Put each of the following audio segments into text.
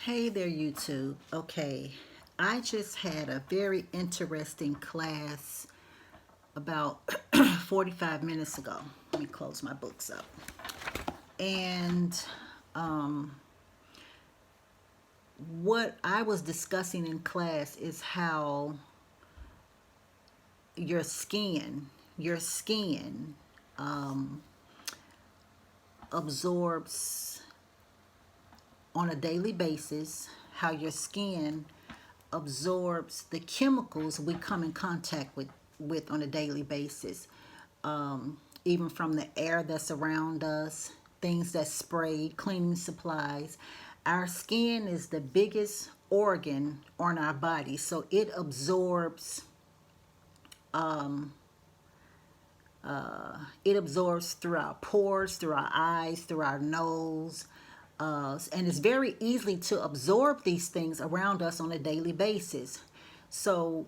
Hey there, YouTube. Okay, I just had a very interesting class about 45 minutes ago. Let me close my books up. And what I was discussing in class is how your skin absorbs on a daily basis, how your skin absorbs the chemicals we come in contact with on a daily basis, even from the air that's around us, things that's sprayed, cleaning supplies. Our skin is the biggest organ on our body, so it absorbs through our pores, through our eyes, through our nose, and it's very easy to absorb these things around us on a daily basis. So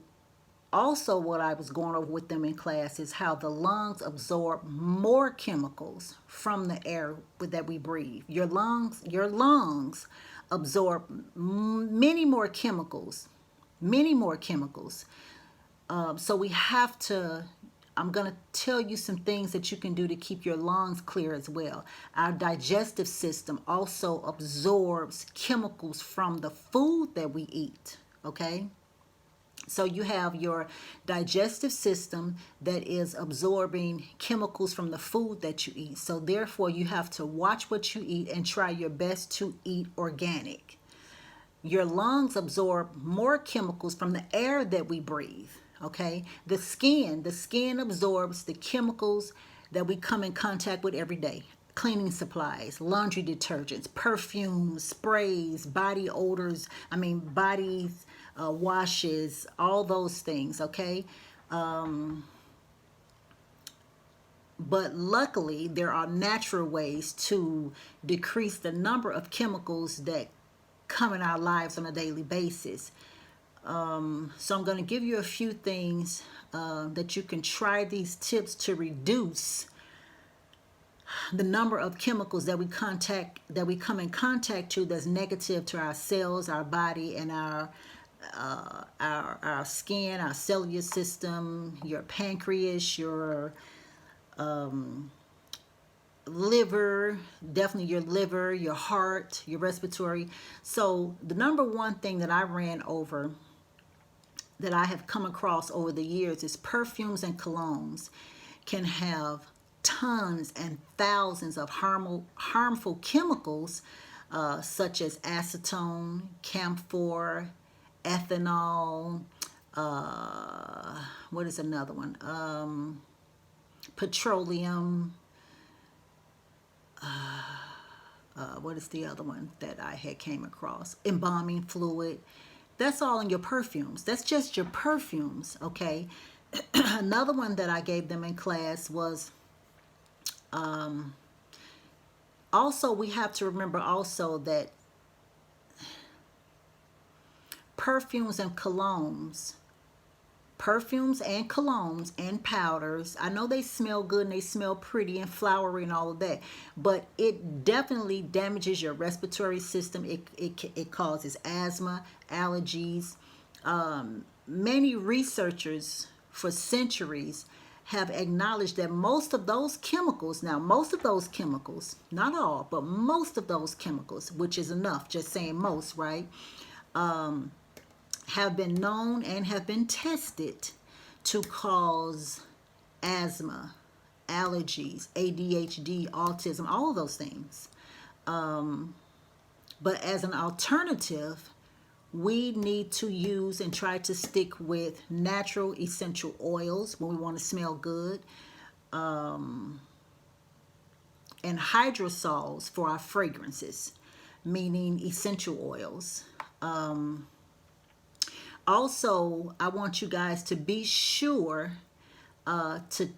also what I was going over with them in class is how the lungs absorb more chemicals from the air that we breathe. Your lungs absorb many more chemicals. So we have to, I'm going to tell you some things that you can do to keep your lungs clear as well. Our digestive system also absorbs chemicals from the food that we eat, okay? So you have your digestive system that is absorbing chemicals from the food that you eat. So therefore, you have to watch what you eat and try your best to eat organic. Your lungs absorb more chemicals from the air that we breathe. Okay, the skin absorbs the chemicals that we come in contact with every day. Cleaning supplies, laundry detergents, perfumes, sprays, body odors, bodies, washes, all those things. Okay, but luckily there are natural ways to decrease the number of chemicals that come in our lives on a daily basis. So I'm going to give you a few things that you can try these tips to reduce the number of chemicals that we come in contact to that's negative to our cells, our body, and our skin, our cellular system, your pancreas, your liver, definitely your liver, your heart, your respiratory. So the number one thing that I ran over that I have come across over the years is perfumes and colognes can have tons and thousands of harmful chemicals, such as acetone, camphor, ethanol. What is another one? Petroleum. What is the other one that I had came across? Embalming fluid. That's all in your perfumes. That's just your perfumes, okay? Another one that I gave them in class was also, we have to remember also that perfumes and colognes perfumes and colognes and powders. I know they smell good and they smell pretty and flowery and all of that, but it definitely damages your respiratory system. It causes asthma, allergies. Many researchers for centuries have acknowledged that most of those chemicals, not all, but most of those chemicals, which is enough, just saying most, right? Have been known and have been tested to cause asthma, allergies, ADHD, autism, all of those things. But as an alternative, we need to use and try to stick with natural essential oils when we want to smell good, and hydrosols for our fragrances, meaning essential oils. Also, I want you guys to be sure to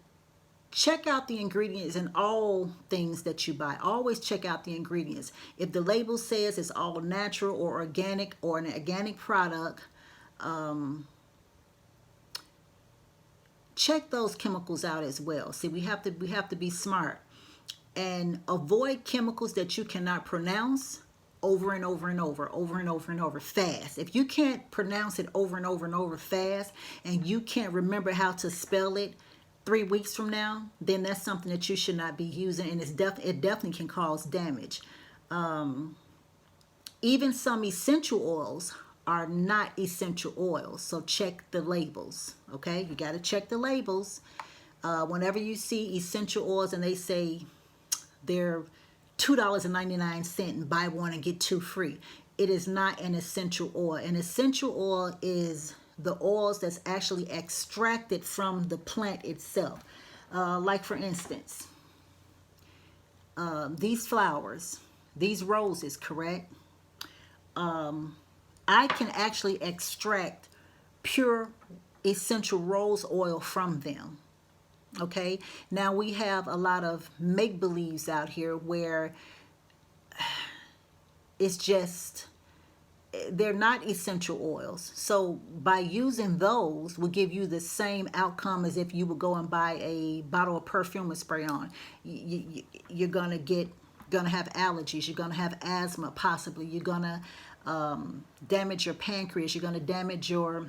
check out the ingredients in all things that you buy. Always check out the ingredients. If the label says it's all natural or organic or an organic product, check those chemicals out as well. See, we have to be smart and avoid chemicals that you cannot pronounce over and over and over, over and over and over, fast. If you can't pronounce it over and over and over fast, and you can't remember how to spell it 3 weeks from now, then that's something that you should not be using, and it definitely can cause damage. Even some essential oils are not essential oils, so check the labels. Okay, you got to check the labels. Whenever you see essential oils and they say they're $2.99 and buy one and get two free, it is not an essential oil. An essential oil is the oils that's actually extracted from the plant itself. Like for instance, these flowers, these roses, correct? I can actually extract pure essential rose oil from them. Okay, now we have a lot of make-believes out here where it's just, they're not essential oils. So by using those will give you the same outcome as if you would go and buy a bottle of perfume and spray on. You're gonna have allergies. You're gonna have asthma, possibly. You're gonna damage your pancreas. You're gonna damage your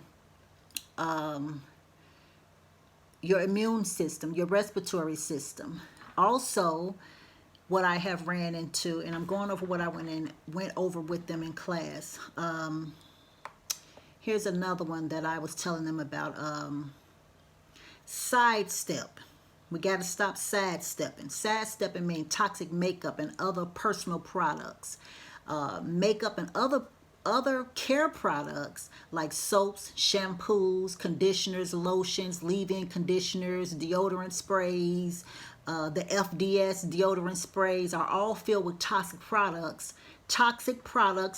immune system, your respiratory system. Also, what I have ran into, and I'm going over what I went over with them in class. Here's another one that I was telling them about. Sidestep. We got to stop sidestepping. Sidestepping means toxic makeup and other personal products. Makeup and other care products like soaps, shampoos, conditioners, lotions, leave-in conditioners, deodorant sprays, the FDS deodorant sprays are all filled with toxic products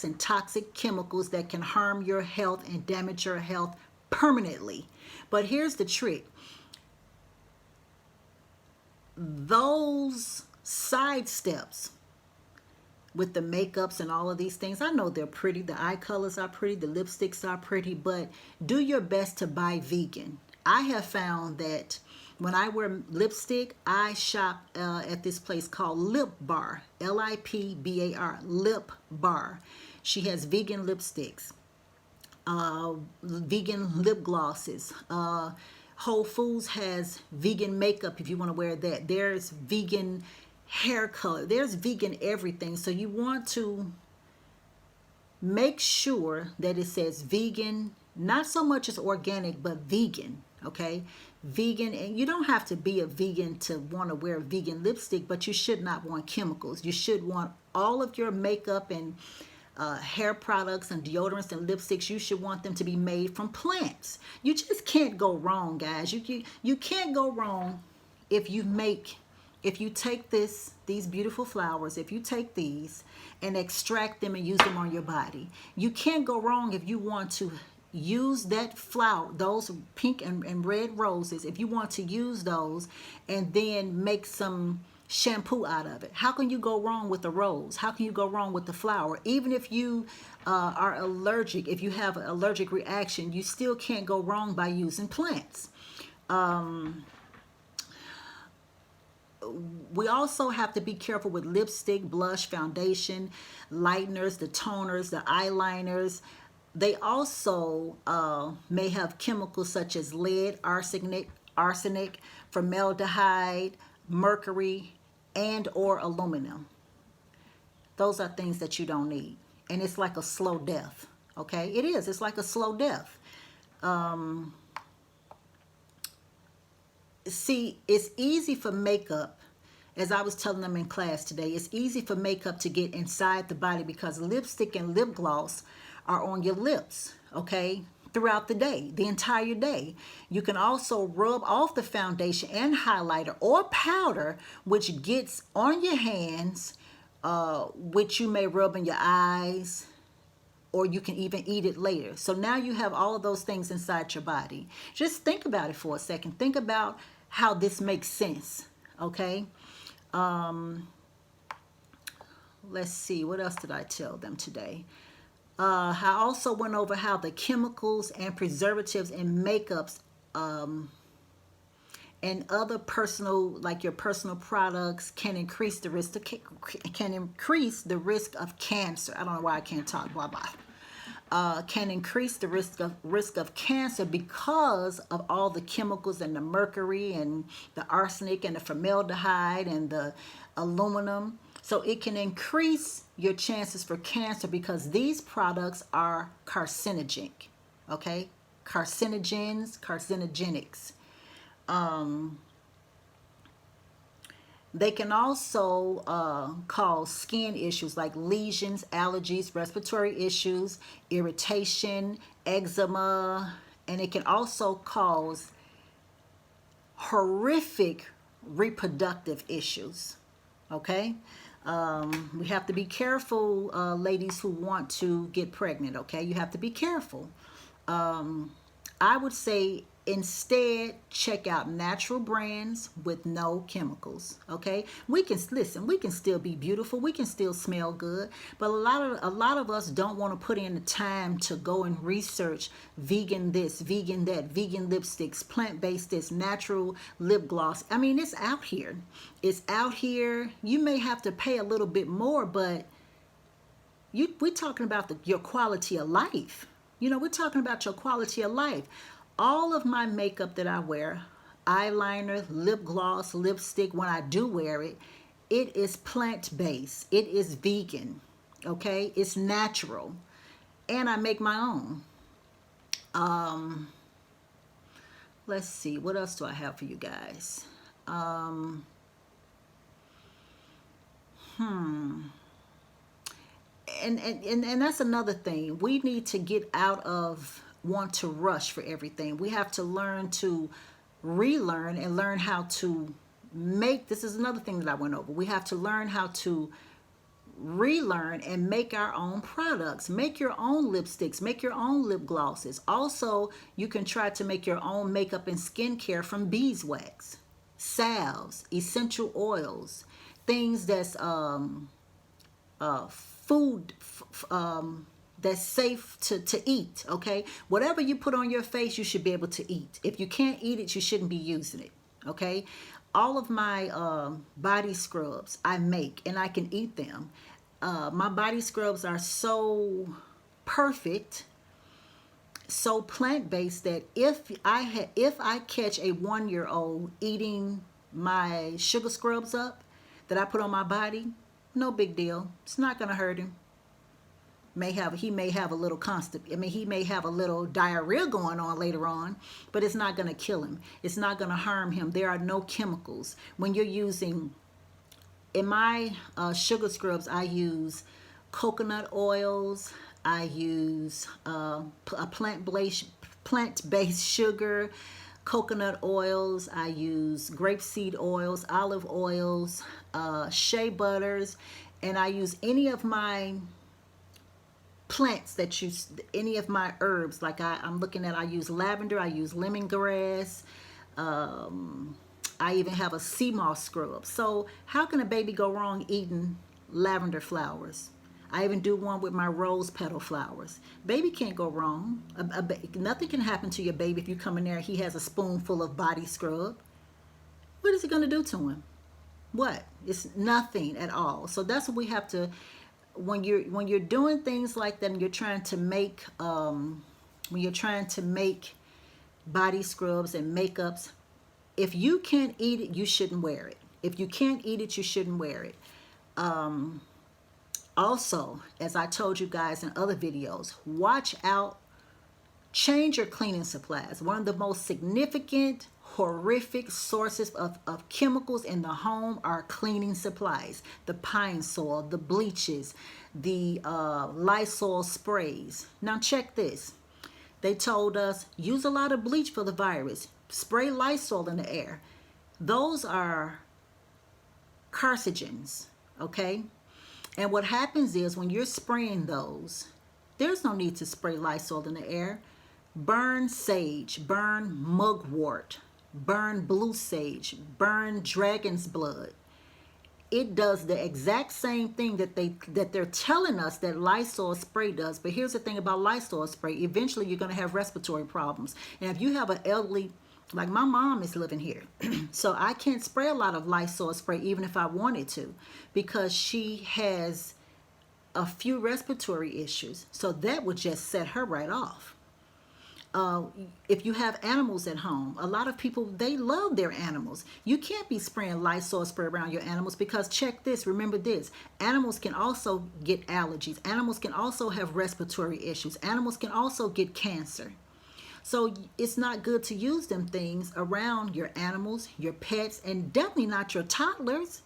and toxic chemicals that can harm your health and damage your health permanently. But here's the trick. Those side steps with the makeups and all of these things, I know they're pretty, the eye colors are pretty, the lipsticks are pretty, but do your best to buy vegan. I have found that when I wear lipstick, I shop at this place called Lip Bar, Lipbar, Lip Bar. She has vegan lipsticks, vegan lip glosses. Whole Foods has vegan makeup if you want to wear that. There's vegan hair color. There's vegan everything. So you want to make sure that it says vegan, not so much as organic, but vegan. Okay, vegan. And you don't have to be a vegan to want to wear vegan lipstick, but you should not want chemicals. You should want all of your makeup and hair products and deodorants and lipsticks, you should want them to be made from plants. You just can't go wrong, guys. You can't go wrong if you take these beautiful flowers, if you take these and extract them and use them on your body. You can't go wrong if you want to use that flower, those pink and red roses, if you want to use those and then make some shampoo out of it. How can you go wrong with the rose? How can you go wrong with the flower? Even if you are allergic, if you have an allergic reaction, you still can't go wrong by using plants. We also have to be careful with lipstick, blush, foundation, lighteners, the toners, the eyeliners. They also may have chemicals such as lead, arsenic, formaldehyde, mercury, and or aluminum. Those are things that you don't need. And it's like a slow death. Okay? It is. It's like a slow death. See, it's easy for makeup, as I was telling them in class today, it's easy for makeup to get inside the body because lipstick and lip gloss are on your lips, okay, throughout the day, the entire day. You can also rub off the foundation and highlighter or powder, which gets on your hands, which you may rub in your eyes, or you can even eat it later. So now you have all of those things inside your body. Just think about it for a second. Think about how this makes sense, okay? Let's see, what else did I tell them today? I also went over how the chemicals and preservatives and makeups and other personal, like your personal products, can increase the risk of cancer. I don't know why I can't talk. Blah blah. Can increase the risk of cancer because of all the chemicals and the mercury and the arsenic and the formaldehyde and the aluminum. So it can increase your chances for cancer because these products are carcinogenic. Okay, carcinogenics. They can also cause skin issues like lesions, allergies, respiratory issues, irritation, eczema, and it can also cause horrific reproductive issues. Okay? We have to be careful, ladies who want to get pregnant. Okay? You have to be careful. I would say instead check out natural brands with no chemicals. Okay, we can still be beautiful, we can still smell good, but a lot of us don't want to put in the time to go and research vegan this, vegan that, vegan lipsticks, plant-based this, natural lip gloss. I mean, it's out here. You may have to pay a little bit more, but we're talking about your quality of life. We're talking about your quality of life. All of my makeup that I wear, eyeliner, lip gloss, lipstick, when I do wear it, it is plant-based. It is vegan. Okay? It's natural. And I make my own. Let's see. What else do I have for you guys? And that's another thing. We need to get out of want to rush for everything. We have to learn to relearn and learn how to make. This is another thing that I went over. We have to learn how to relearn and make our own products. Make your own lipsticks, make your own lip glosses. Also, you can try to make your own makeup and skincare from beeswax, salves, essential oils, things that's food that's safe to eat. Okay, whatever you put on your face, you should be able to eat. If you can't eat it, you shouldn't be using it. Okay, all of my body scrubs I make and I can eat them. My body scrubs are so perfect, so plant-based, that if I catch a 1-year-old eating my sugar scrubs up that I put on my body, no big deal. It's not gonna hurt him. He may have a little he may have a little diarrhea going on later on, but it's not gonna kill him. It's not gonna harm him. There are no chemicals. When you're using, in my sugar scrubs, I use coconut oils. I use a plant-based sugar, coconut oils. I use grapeseed oils, olive oils, shea butters, and I use any of my plants any of my herbs. Like I'm looking at, I use lavender, I use lemongrass, I even have a sea moss scrub. So how can a baby go wrong eating lavender flowers? I even do one with my rose petal flowers. Baby can't go wrong. Nothing can happen to your baby if you come in there and he has a spoonful of body scrub. What is it going to do to him? What? It's nothing at all. So that's what we have to, when you're doing things like that and you're trying to make body scrubs and makeups, if you can't eat it, you shouldn't wear it. If you can't eat it, you shouldn't wear it. Also, as I told you guys in other videos, watch out, change your cleaning supplies. One of the most significant, horrific sources of chemicals in the home are cleaning supplies. The pine sol, the bleaches, the Lysol sprays. Now check this. They told us, use a lot of bleach for the virus. Spray Lysol in the air. Those are carcinogens, okay? And what happens is when you're spraying those, there's no need to spray Lysol in the air. Burn sage, burn mugwort, burn blue sage, burn dragon's blood. It does the exact same thing that they're telling us that Lysol spray does. But here's the thing about Lysol spray. Eventually, you're going to have respiratory problems. And if you have an elderly Like my mom is living here. So I can't spray a lot of Lysol spray even if I wanted to, because she has a few respiratory issues. So that would just set her right off. Uh, if you have animals at home, a lot of people, they love their animals. You can't be spraying Lysol spray around your animals, because check this, remember this, animals can also get allergies. Animals can also have respiratory issues. Animals can also get cancer. So it's not good to use them things around your animals, your pets, and definitely not your toddlers.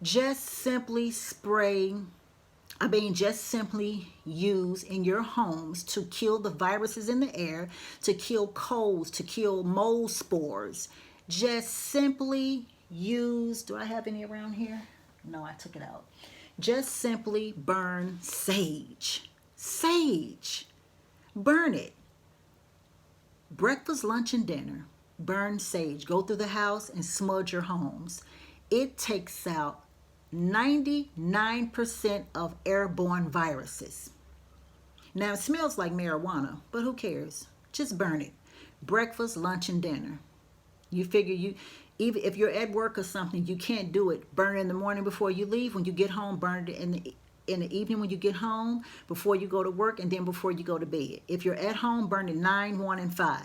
Just simply spray, just simply use in your homes to kill the viruses in the air, to kill colds, to kill mold spores. Just simply use, do I have any around here? No, I took it out. Just simply burn sage. Sage. Burn it. Breakfast, lunch, and dinner. Burn sage. Go through the house and smudge your homes. It takes out 99% of airborne viruses. Now it smells like marijuana, but who cares? Just burn it. Breakfast, lunch, and dinner. You figure even if you're at work or something, you can't do it. Burn it in the morning before you leave. When you get home, burn it in the evening when you get home, before you go to work, and then before you go to bed. If you're at home, burn it 9, 1, and 5.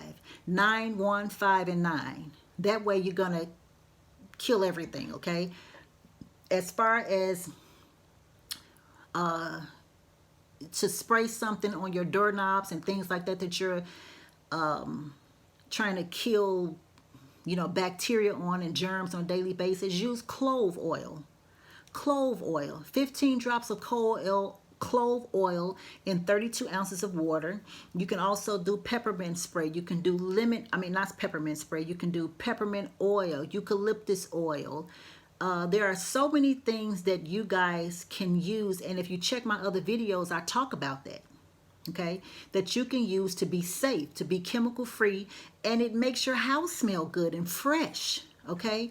9, 1, 5, and 9. That way you're gonna kill everything, okay? As far as to spray something on your doorknobs and things like that, that you're trying to kill, bacteria on and germs on a daily basis, use clove oil. Clove oil, 15 drops of clove oil in 32 ounces of water. You can also do peppermint spray. You can do not peppermint spray. You can do peppermint oil, eucalyptus oil. There are so many things that you guys can use. And if you check my other videos, I talk about that. Okay, that you can use to be safe, to be chemical free, and it makes your house smell good and fresh. Okay.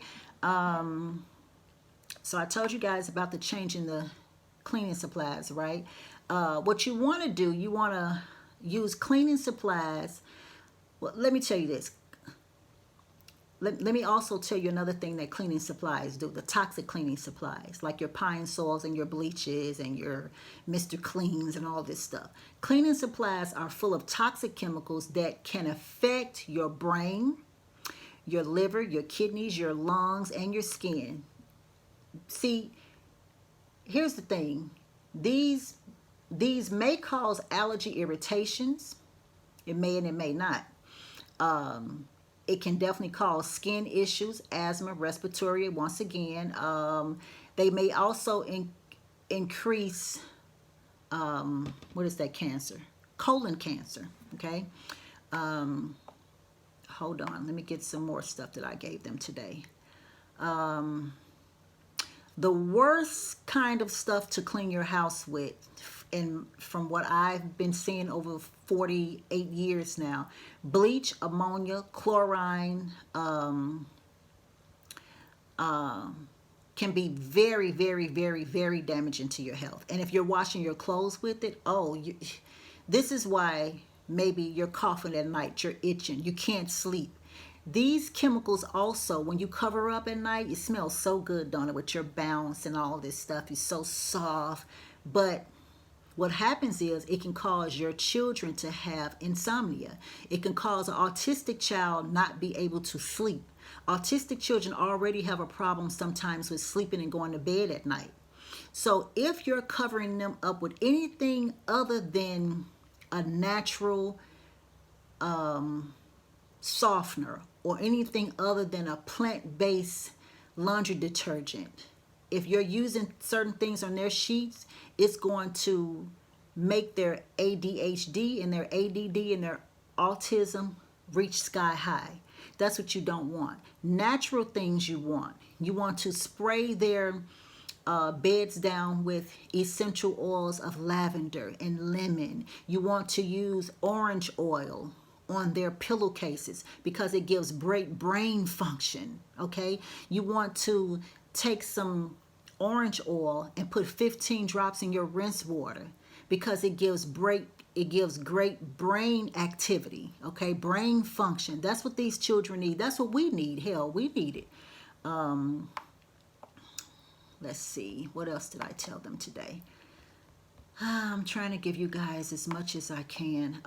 So I told you guys about the change in the cleaning supplies, right? What you want to do, you want to use cleaning supplies. Well, let me tell you this. Let me also tell you another thing that cleaning supplies do, the toxic cleaning supplies, like your Pine Sols and your bleaches and your Mr. Cleans and all this stuff. Cleaning supplies are full of toxic chemicals that can affect your brain, your liver, your kidneys, your lungs, and your skin. See, here's the thing. These may cause allergy irritations. It may and it may not. It can definitely cause skin issues, asthma, respiratory. Once again, they may also increase, what is that cancer? Colon cancer, okay? Hold on. Let me get some more stuff that I gave them today. The worst kind of stuff to clean your house with, and from what I've been seeing over 48 years now, bleach, ammonia, chlorine, can be very, very, very, very damaging to your health. And if you're washing your clothes with it, this is why maybe you're coughing at night, you're itching, you can't sleep. These chemicals also, when you cover up at night, it smells so good, don't it, with your bounce and all this stuff. It's so soft. But what happens is it can cause your children to have insomnia. It can cause an autistic child not be able to sleep. Autistic children already have a problem sometimes with sleeping and going to bed at night. So if you're covering them up with anything other than a natural softener, or anything other than a plant-based laundry detergent, if you're using certain things on their sheets, it's going to make their ADHD and their ADD and their autism reach sky high. That's what you don't want. Natural things you want. You want to spray their beds down with essential oils of lavender and lemon. You want to use orange oil on their pillowcases because it gives great brain function, okay? You want to take some orange oil and put 15 drops in your rinse water. because it gives great brain activity, okay, brain function. That's what these children need. That's what we need. Hell, we need it. Let's see, what else did I tell them today? I'm trying to give you guys as much as I can.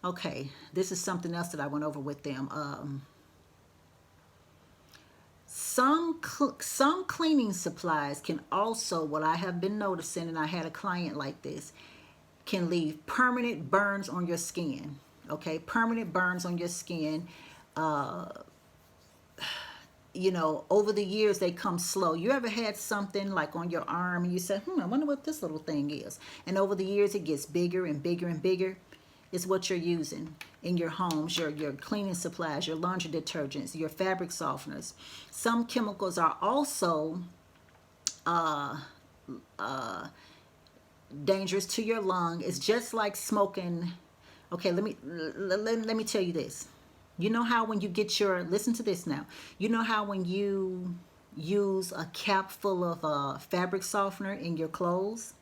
Okay, this is something else that I went over with them. Some cleaning supplies can also, what I have been noticing, and I had a client like this, can leave permanent burns on your skin. Okay, permanent burns on your skin. You know, over the years they come slow. You ever had something like on your arm and you said, I wonder what this little thing is, and over the years it gets bigger and bigger and bigger? It's what you're using in your homes, your cleaning supplies, your laundry detergents, your fabric softeners. Some chemicals are also dangerous to your lung. It's just like smoking. Okay, let me tell you this. You know how when you get your, listen to this now. You know how when you use a cap full of fabric softener in your clothes?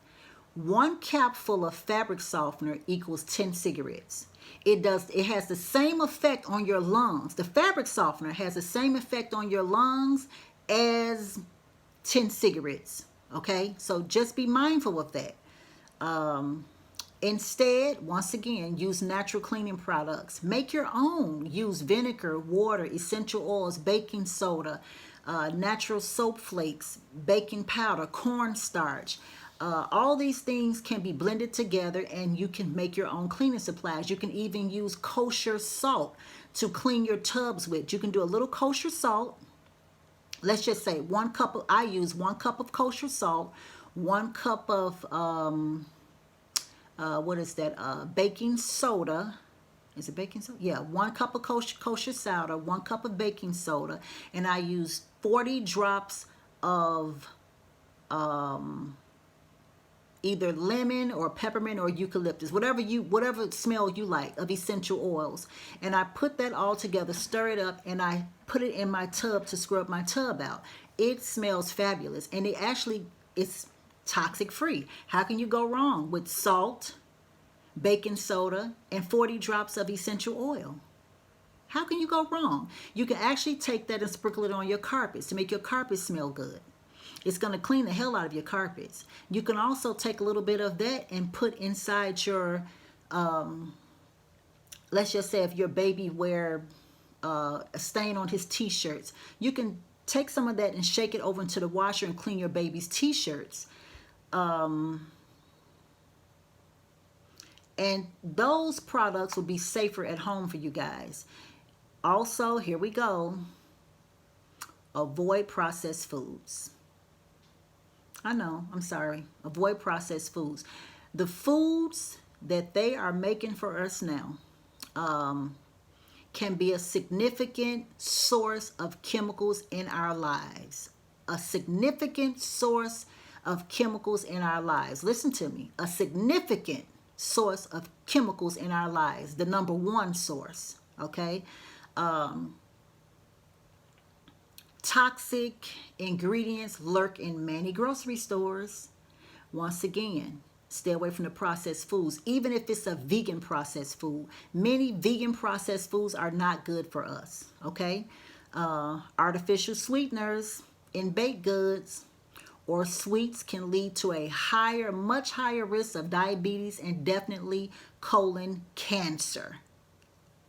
One cap full of fabric softener equals 10 cigarettes. It has the same effect on your lungs. The fabric softener has the same effect on your lungs as 10 cigarettes. Okay, so just be mindful of that. Instead, once again, use natural cleaning products. Make your own. Use vinegar, water, essential oils, baking soda, natural soap flakes, baking powder, cornstarch. All these things can be blended together and you can make your own cleaning supplies. You can even use kosher salt to clean your tubs with. You can do a little kosher salt. Let's just say I use 1 cup of kosher salt, 1 cup of, baking soda. Is it baking soda? Yeah, 1 cup of kosher soda, 1 cup of baking soda, and I use 40 drops of either lemon or peppermint or eucalyptus, whatever smell you like, of essential oils. And I put that all together, stir it up, and I put it in my tub to scrub my tub out. It smells fabulous, and it's toxic free. How can you go wrong with salt, baking soda, and 40 drops of essential oil? How can you go wrong? You can actually take that and sprinkle it on your carpets to make your carpets smell good. It's going to clean the hell out of your carpets. You can also take a little bit of that and put inside your, let's just say if your baby wear a stain on his t-shirts, you can take some of that and shake it over into the washer and clean your baby's t-shirts. And those products will be safer at home for you guys. Also, here we go. Avoid processed foods. I know, I'm sorry. Avoid processed foods. The foods that they are making for us now can be a significant source of chemicals in our lives. A significant source of chemicals in our lives. Listen to me. A significant source of chemicals in our lives. The number one source. Okay? Toxic ingredients lurk in many grocery stores. Once again, stay away from the processed foods, even if it's a vegan processed food. Many vegan processed foods are not good for us, okay? Artificial sweeteners in baked goods or sweets can lead to a much higher risk of diabetes and definitely colon cancer.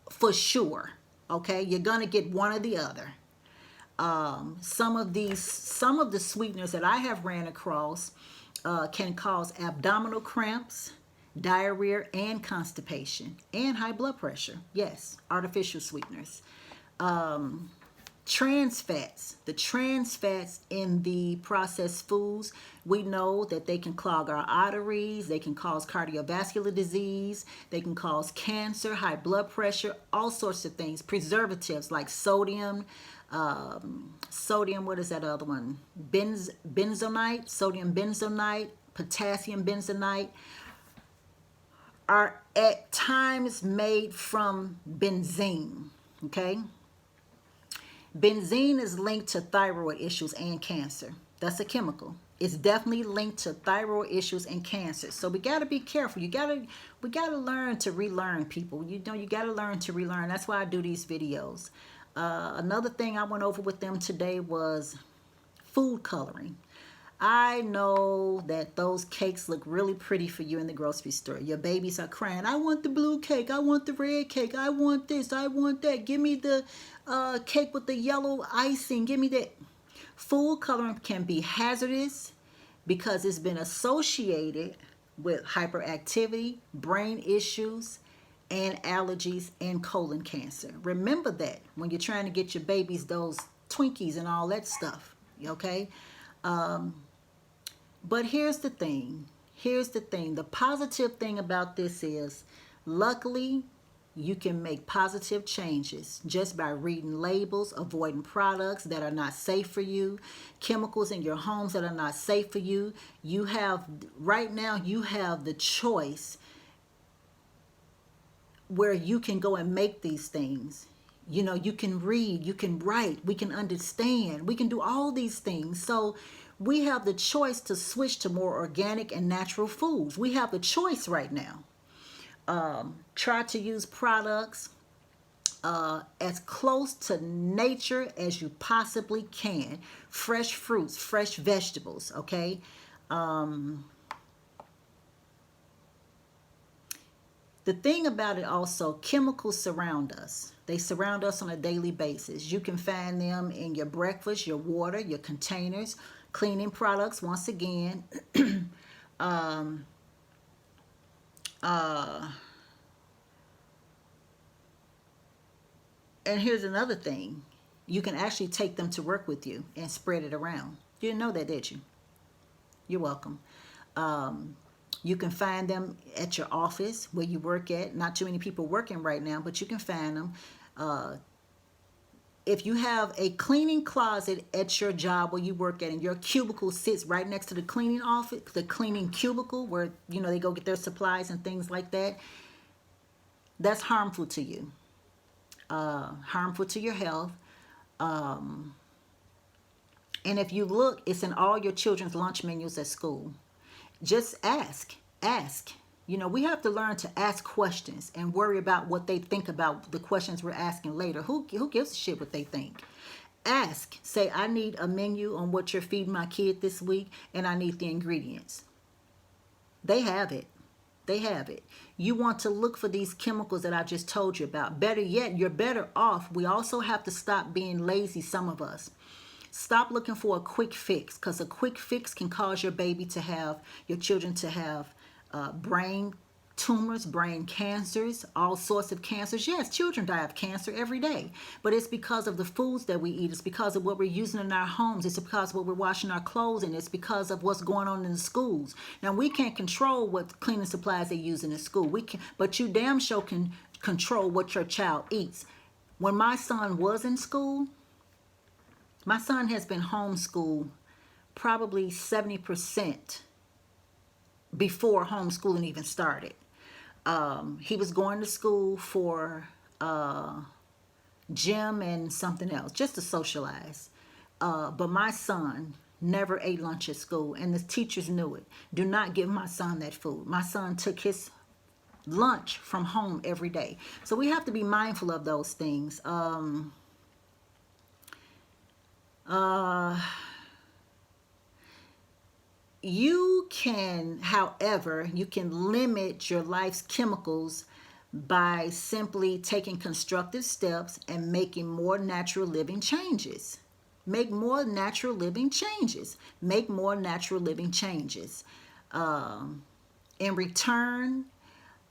For sure, okay? You're gonna get one or the other. Some of the sweeteners that I have ran across can cause abdominal cramps, diarrhea, and constipation, and high blood pressure. Yes, artificial sweeteners. Trans fats. The trans fats in the processed foods, we know that they can clog our arteries, they can cause cardiovascular disease, they can cause cancer, high blood pressure, all sorts of things. Preservatives like sodium, what is that other one? Benzoate, sodium benzoate, potassium benzoate are at times made from benzene, okay? Benzene is linked to thyroid issues and cancer. That's a chemical. It's definitely linked to thyroid issues and cancer. So we got to be careful. We got to learn to relearn, people. You know, you got to learn to relearn. That's why I do these videos. Another thing I went over with them today was food coloring. I know that those cakes look really pretty for you in the grocery store. Your babies are crying, I want the blue cake, I want the red cake, I want this, I want that. Give me the cake with the yellow icing. Give me that. Food coloring can be hazardous because it's been associated with hyperactivity, brain issues, and allergies and colon cancer. Remember that when you're trying to get your babies those Twinkies and all that stuff, okay? But here's the thing. Here's the thing. The positive thing about this is, luckily, you can make positive changes just by reading labels, avoiding products that are not safe for you, chemicals in your homes that are not safe for you. You have, right now, you have the choice where you can go and make these things. You know, you can read, you can write, we can understand, we can do all these things. So we have the choice to switch to more organic and natural foods. We have the choice right now. Try to use products as close to nature as you possibly can. Fresh fruits, fresh vegetables, okay? The thing about it also, chemicals surround us. They surround us on a daily basis. You can find them in your breakfast, your water, your containers, cleaning products, once again. And here's another thing. You can actually take them to work with you and spread it around. You didn't know that, did you? You're welcome. You can find them at your office where you work at. Not too many people working right now, but you can find them. If you have a cleaning closet at your job where you work at, and your cubicle sits right next to the cleaning office, the cleaning cubicle where, you know, they go get their supplies and things like that, that's harmful to you. Harmful to your health. And if you look, it's in all your children's lunch menus at school. Just ask. You know, we have to learn to ask questions and worry about what they think about the questions we're asking later. Who gives a shit what they think? Ask. Say, I need a menu on what you're feeding my kid this week, and I need the ingredients. They have it. They have it. You want to look for these chemicals that I just told you about. Better yet, you're better off. We also have to stop being lazy, some of us. Stop looking for a quick fix, because a quick fix can cause your children to have brain tumors, brain cancers, all sorts of cancers. Yes, children die of cancer every day, but it's because of the foods that we eat. It's because of what we're using in our homes. It's because of what we're washing our clothes in. It's because of what's going on in the schools. Now, we can't control what cleaning supplies they use in the school. We can, but you damn sure can control what your child eats. When my son was in school, my son has been homeschooled probably 70% before homeschooling even started. He was going to school for gym and something else, just to socialize. But my son never ate lunch at school, and the teachers knew it. Do not give my son that food. My son took his lunch from home every day. So we have to be mindful of those things. You can, however, you can limit your life's chemicals by simply taking constructive steps and making more natural living changes. Make more natural living changes. Make more natural living changes. In return,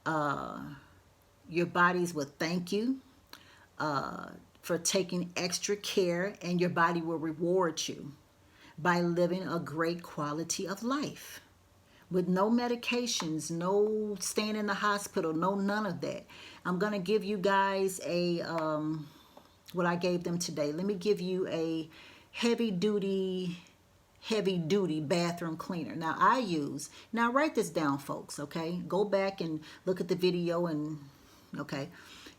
your bodies will thank you for taking extra care, and your body will reward you by living a great quality of life with no medications, no staying in the hospital, no none of that. I'm going to give you guys a what I gave them today. Let me give you a heavy duty bathroom cleaner. Now write this down, folks, okay? Go back and look at the video, and okay.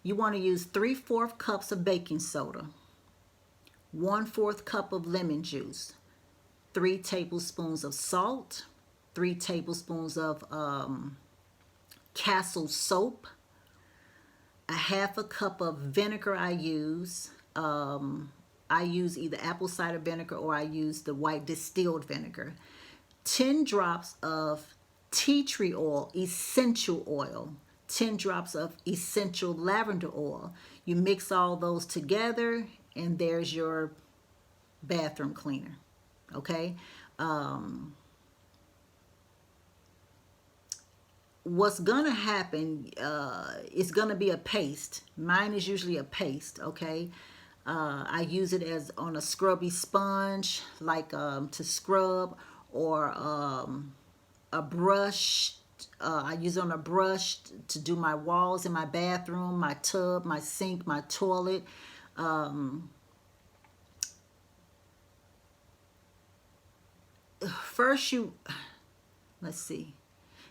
You want to use 3/4 cups of baking soda, 1/4 cup of lemon juice, 3 tablespoons of salt, 3 tablespoons of Castle soap, a half a cup of vinegar I use. I use either apple cider vinegar or I use the white distilled vinegar. 10 drops of tea tree oil, essential oil. 10 drops of essential lavender oil. You mix all those together and there's your bathroom cleaner. Okay? What's gonna happen, it's gonna be a paste. Mine is usually a paste. Okay? I use it as on a scrubby sponge, like to scrub, or a brush. I use it on a brush to do my walls in my bathroom, my tub, my sink, my toilet. First let's see.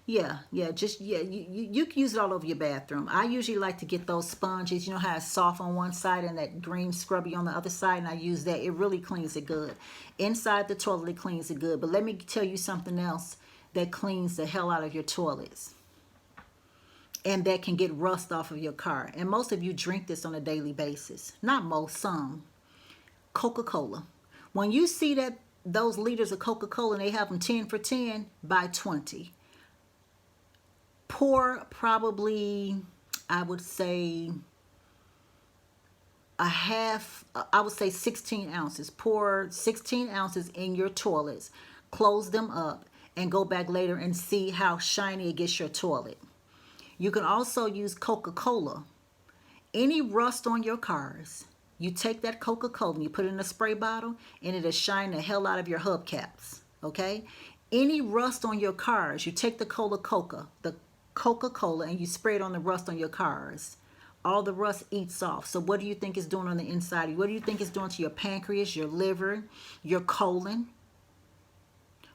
Yeah, you can use it all over your bathroom. I usually like to get those sponges. You know how it's soft on one side and that green scrubby on the other side, and I use that. It really cleans it good. Inside the toilet, it cleans it good. But let me tell you something else that cleans the hell out of your toilets, and that can get rust off of your car. And most of you drink this on a daily basis. Not most, some. Coca-Cola. When you see that those liters of Coca-Cola and they have them 10 for 10, buy 20. Pour probably, I would say, I would say 16 ounces. Pour 16 ounces in your toilets, close them up, and go back later and see how shiny it gets your toilet. You can also use Coca-Cola. Any rust on your cars, you take that Coca-Cola and you put it in a spray bottle, and it'll shine the hell out of your hubcaps. Okay? Any rust on your cars, you take the Coca-Cola, and you spray it on the rust on your cars. All the rust eats off. So what do you think it's doing on the inside of you? What do you think it's doing to your pancreas, your liver, your colon?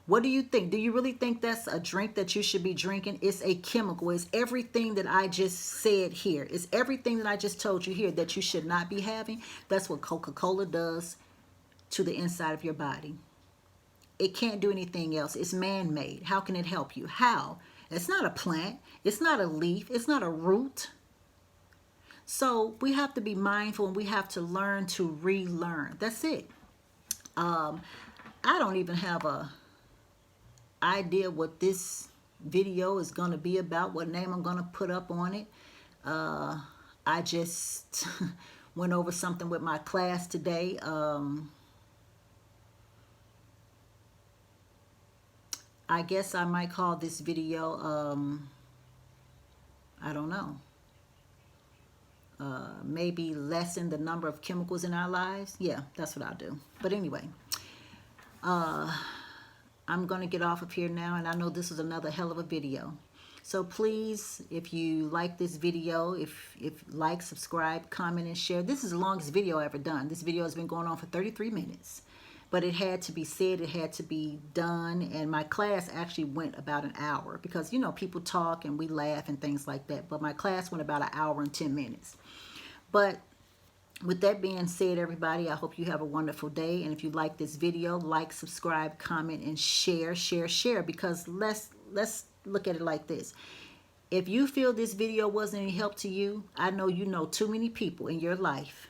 What do you think? Do you really think that's a drink that you should be drinking? It's a chemical. It's everything that I just said here. It's everything that I just told you here that you should not be having. That's what Coca-Cola does to the inside of your body. It can't do anything else. It's man-made. How can it help you? How? It's not a plant. It's not a leaf. It's not a root. So we have to be mindful, and we have to learn to relearn. That's it. I don't even have a idea what this video is going to be about, what name I'm going to put up on it. I just went over something with my class today. I guess I might call this video, I don't know, maybe lessen the number of chemicals in our lives. Yeah, that's what I'll do. But anyway, I'm going to get off of here now, and I know this is another hell of a video. So please, if you like this video, if like, subscribe, comment, and share. This is the longest video I've ever done. This video has been going on for 33 minutes. But it had to be said, it had to be done, and my class actually went about an hour because, you know, people talk and we laugh and things like that. But my class went about an hour and 10 minutes. But with that being said, everybody, I hope you have a wonderful day. And if you like this video, like, subscribe, comment, and share, because let's look at it like this. If you feel this video wasn't any help to you, I know you know too many people in your life,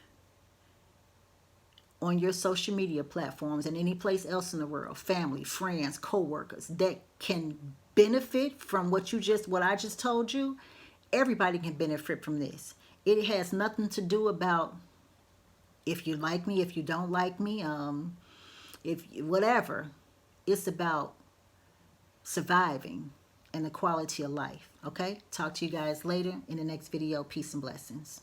on your social media platforms and any place else in the world, family, friends, co-workers, that can benefit from what I just told you. Everybody can benefit from this. It has nothing to do about if you like me, if you don't like me, whatever. It's about surviving and the quality of life. Okay? Talk to you guys later in the next video. Peace and blessings.